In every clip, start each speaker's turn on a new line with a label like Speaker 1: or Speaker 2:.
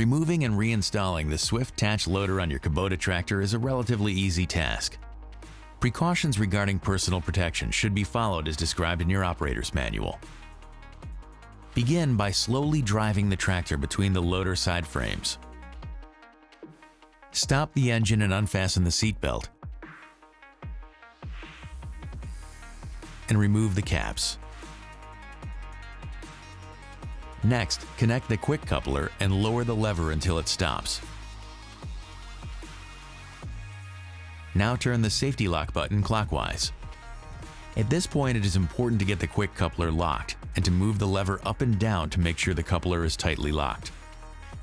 Speaker 1: Removing and reinstalling the Swift-tach loader on your Kubota tractor is a relatively easy task. Precautions regarding personal protection should be followed as described in your operator's manual. Begin by slowly driving the tractor between the loader side frames. Stop the engine and unfasten the seat belt, and remove the caps. Next, connect the quick coupler and lower the lever until it stops. Now turn the safety lock button clockwise. At this point, it is important to get the quick coupler locked and to move the lever up and down to make sure the coupler is tightly locked.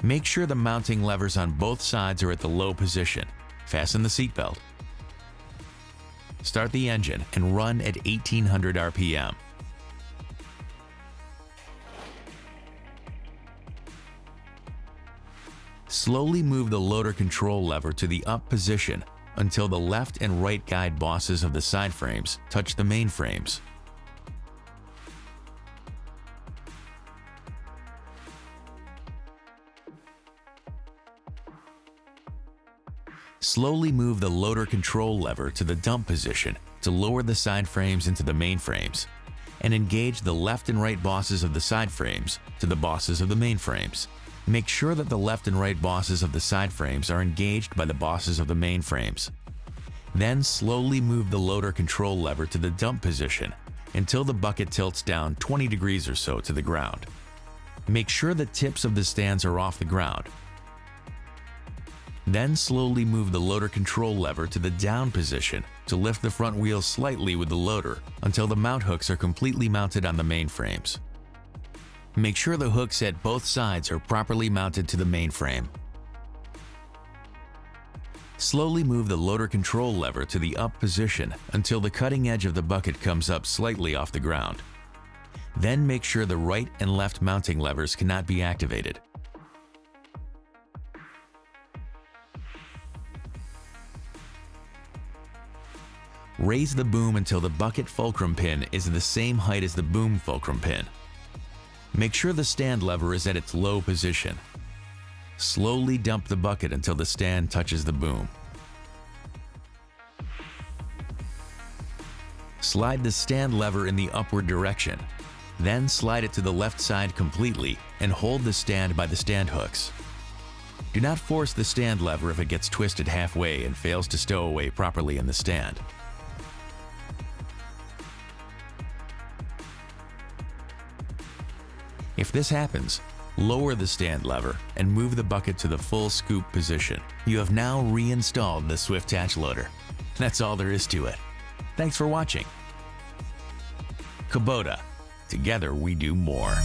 Speaker 1: Make sure the mounting levers on both sides are at the low position. Fasten the seatbelt. Start the engine and run at 1800 RPM. Slowly move the loader control lever to the up position until the left and right guide bosses of the side frames touch the main frames. Slowly move the loader control lever to the dump position to lower the side frames into the main frames, and engage the left and right bosses of the side frames to the bosses of the main frames. Make sure that the left and right bosses of the side frames are engaged by the bosses of the main frames. Then slowly move the loader control lever to the dump position until the bucket tilts down 20 degrees or so to the ground. Make sure the tips of the stands are off the ground. Then slowly move the loader control lever to the down position to lift the front wheels slightly with the loader until the mount hooks are completely mounted on the main frames. Make sure the hooks at both sides are properly mounted to the main frame. Slowly move the loader control lever to the up position until the cutting edge of the bucket comes up slightly off the ground. Then make sure the right and left mounting levers cannot be activated. Raise the boom until the bucket fulcrum pin is the same height as the boom fulcrum pin. Make sure the stand lever is at its low position. Slowly dump the bucket until the stand touches the boom. Slide the stand lever in the upward direction. Then slide it to the left side completely and hold the stand by the stand hooks. Do not force the stand lever if it gets twisted halfway and fails to stow away properly in the stand. If this happens, lower the stand lever and move the bucket to the full scoop position. You have now reinstalled the Swift-tach loader. That's all there is to it. Thanks for watching. Kubota. Together we do more.